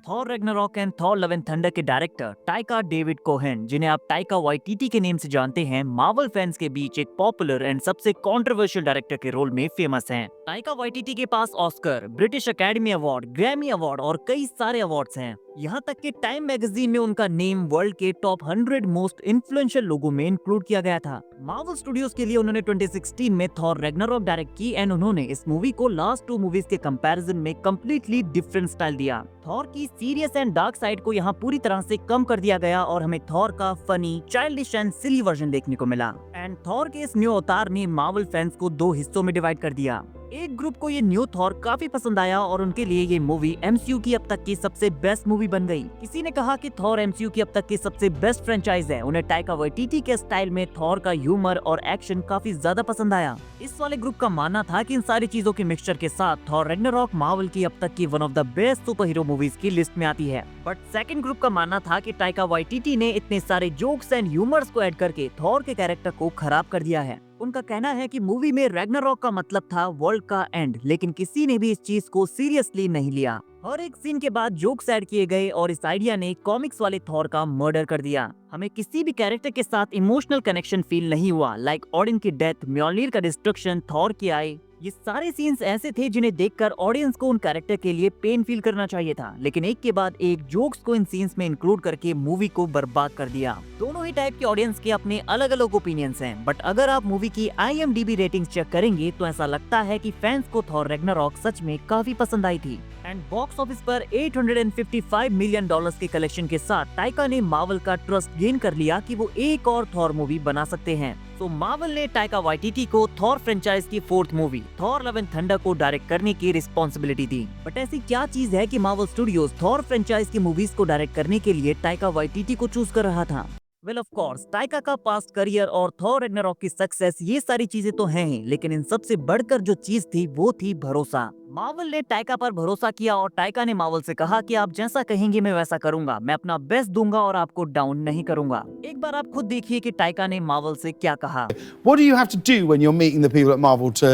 Thor Ragnarok and Thor love and thunder के director Taika David Cohen, जिन्हें आप Taika Waititi के name से जानते हैं, मार्वल फैंस के बीच एक पॉपुलर एंड सबसे कंट्रोवर्शियल डायरेक्टर के रोल में फेमस हैं। टाइका वाइटिटी के पास Oscar, British Academy award, Grammy award और कई सारे अवार्ड्स हैं। यहाँ तक कि टाइम मैगजीन में उनका नेम वर्ल्ड के टॉप 100 मोस्ट इन्फ्लुएंशियल लोगों में इंक्लूड किया गया था। मार्वल स्टूडियोज के लिए उन्होंने 2016 में थॉर रैग्नारॉक डायरेक्ट की एंड उन्होंने इस मूवी को लास्ट 2 मूवीज के कंपैरिजन में कम्प्लीटली डिफरेंट स्टाइल दिया। थॉर की सीरियस एंड डार्क साइड को यहाँ पूरी तरह से कम कर दिया गया और हमें थॉर का funny, childish and silly version देखने को मिला। एंड थॉर के इस न्यू अवतार ने मार्वल फैंस को 2 हिस्सों में डिवाइड कर दिया। एक ग्रुप को ये न्यू थॉर काफी पसंद आया और उनके लिए ये मूवी एमसीयू की अब तक की सबसे बेस्ट मूवी बन गई। किसी ने कहा कि थॉर एमसीयू की अब तक की सबसे बेस्ट फ्रेंचाइज है। उन्हें टाइका वाइटिटी के स्टाइल में थॉर का ह्यूमर और एक्शन काफी ज्यादा पसंद आया। इस वाले ग्रुप का मानना था कि इन सारी चीजों के मिक्सचर के साथ थॉर रैग्नारॉक मार्वल की अब तक की one of the best super hero movies की लिस्ट में आती है। बट सेकंड ग्रुप का मानना था कि टाइका वाइटिटी ने इतने सारे जोक्स एंड ह्यूमर्स को ऐड करके थॉर के कैरेक्टर को खराब कर दिया है। उनका कहना है कि मूवी में रैग्नारॉक का मतलब था वर्ल्ड का एंड, लेकिन किसी ने भी इस चीज को सीरियसली नहीं लिया। हर एक सीन के बाद जोक्स ऐड किए गए और इस आइडिया ने कॉमिक्स वाले थॉर का मर्डर कर दिया। हमें किसी भी कैरेक्टर के साथ इमोशनल कनेक्शन फील नहीं हुआ। लाइक ओडिन की डेथ, म्योल्निर का डिस्ट्रक्शन, थॉर की आई, ये सारे सीन्स ऐसे थे जिन्हें देखकर ऑडियंस को उन कैरेक्टर के लिए पेन फील करना चाहिए था, लेकिन एक के बाद एक जोक्स को इन सीन्स में इंक्लूड करके मूवी को बर्बाद कर दिया। दोनों ही टाइप के ऑडियंस के अपने अलग अलग ओपिनियंस हैं, बट अगर आप मूवी की IMDb रेटिंग्स चेक करेंगे तो ऐसा लगता है कि फैंस को थॉर रैग्नारॉक सच में काफी पसंद आई थी। एंड बॉक्स ऑफिस पर $855 मिलियन के कलेक्शन के साथ टाइका ने मार्वल का ट्रस्ट गेन कर लिया कि वो एक और थॉर मूवी बना सकते हैं। तो मार्वल ने टाइका वाइटिटी को थॉर फ्रेंचाइज की 4th movie Thor love and thunder को डायरेक्ट करने की रिस्पॉन्सिबिलिटी दी। बट ऐसी क्या चीज है कि मार्वल स्टूडियोज थॉर फ्रेंचाइज की मूवीज को डायरेक्ट करने के लिए टाइका वाइटिटी को चूज कर रहा था? वेल ऑफ कोर्स, टाइका का पास्ट करियर और थॉर रैग्नारॉक की सक्सेस, ये सारी चीजें तो हैं ही, लेकिन इन सबसे बढ़कर जो चीज थी वो थी भरोसा। मार्वल ने टाइका पर भरोसा किया और टाइका ने मार्वल से कहा कि आप जैसा कहेंगे मैं वैसा करूंगा, मैं अपना बेस्ट दूंगा और आपको डाउन नहीं करूंगा। एक बार आप खुद देखिए कि टाइका ने मार्वल से क्या कहा। What do you have to do when you're meeting the people at Marvel to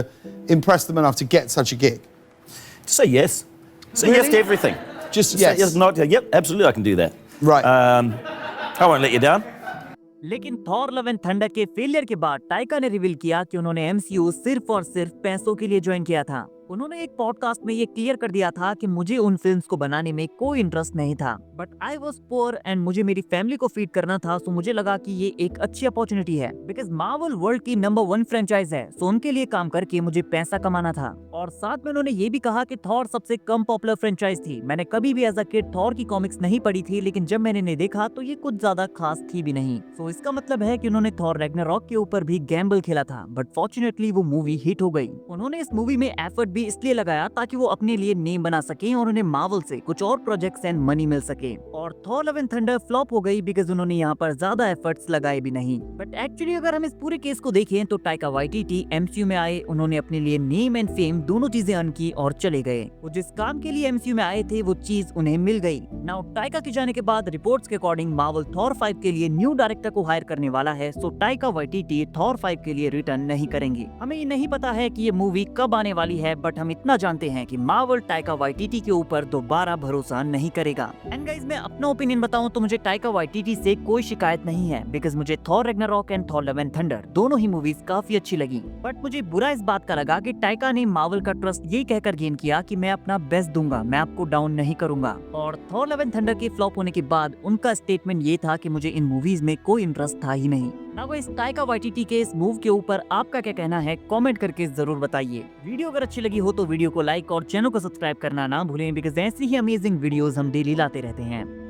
impress them enough to get such a gig? Say yes. Say yes to everything. Just Say yes. yes, not yep, absolutely, I can do that. Right. I won't let you down. लेकिन Thor love and thunder के failure के बाद Taika ने reveal किया कि उन्होंने MCU सिर्फ और सिर्फ पैसों के लिए ज्वाइन किया था। उन्होंने एक पॉडकास्ट में ये क्लियर कर दिया था कि मुझे उन फिल्म्स को बनाने में कोई इंटरेस्ट नहीं था, but I was poor and मुझे मेरी फैमिली को फीड करना था, सो मुझे लगा कि ये एक अच्छी अपॉर्चुनिटी है बिकॉज मार्वल वर्ल्ड की नंबर 1 फ्रेंचाइज है, सो उनके लिए काम करके मुझे पैसा कमाना था। और साथ में उन्होंने ये भी कहा कि थॉर सबसे कम पॉपुलर फ्रेंचाइज थी। मैंने कभी भी एज अ किड थॉर की कॉमिक्स नहीं पढ़ी थी, लेकिन जब मैंने इन्हें देखा तो ये कुछ ज्यादा खास थी भी नहीं। सो इसका मतलब है कि उन्होंने थॉर रैग्नारॉक के ऊपर भी गैम्बल खेला था, बट फॉर्चुनेटली वो मूवी हिट हो गई। उन्होंने इस मूवी में एफर्ट भी इसलिए लगाया ताकि वो अपने लिए नेम बना सके और उन्हें मार्वल से कुछ और प्रोजेक्ट्स एंड मनी मिल सके। और Thor love and thunder flop हो गई बिकॉज उन्होंने यहाँ पर ज्यादा एफर्ट्स लगाए भी नहीं। बट एक्चुअली अगर हम इस पूरे केस को देखें तो टाइका वाइटिटी MCU में आए, उन्होंने अपने लिए नेम एंड फेम दोनों चीजें अर्न की और चले गए। वो जिस काम के लिए MCU में आए थे वो चीज उन्हें मिल गई। नाउ टाइका के जाने के बाद रिपोर्ट्स के अकॉर्डिंग मार्वल थॉर 5 के लिए न्यू डायरेक्टर को हायर करने वाला है, सो टाइका वाइटिटी थॉर 5 के लिए रिटर्न नहीं करेंगे। हमें ये नहीं पता है कि ये मूवी कब आने वाली है, बट हम इतना जानते हैं कि मार्वल टाइका वाइटिटी के ऊपर दोबारा भरोसा नहीं करेगा। एंड गाइस, मैं अपना ओपिनियन बताऊं तो मुझे टाइका वाइटिटी से कोई शिकायत नहीं है बिकॉज मुझे Thor Ragnarok and Thor love and thunder दोनों ही मूवीज काफी अच्छी लगी। बट मुझे बुरा इस बात का लगा कि टाइका ने मार्वल का ट्रस्ट ये कहकर गेन किया कि मैं अपना बेस्ट दूंगा, मैं आपको डाउन नहीं करूंगा। और थॉर लव एंड थंडर के फ्लॉप होने के बाद उनका स्टेटमेंट ये था कि मुझे इन मूवीज में कोई इंटरेस्ट था ही नहीं। नाउ गाइस, टाइका वाइटिटी के इस मूव के ऊपर आपका क्या कहना है, कमेंट करके जरूर बताइए। वीडियो अगर अच्छी लगी हो तो वीडियो को लाइक और चैनल को सब्सक्राइब करना ना भूलें बिकॉज ऐसी ही अमेजिंग वीडियोस हम डेली लाते रहते हैं।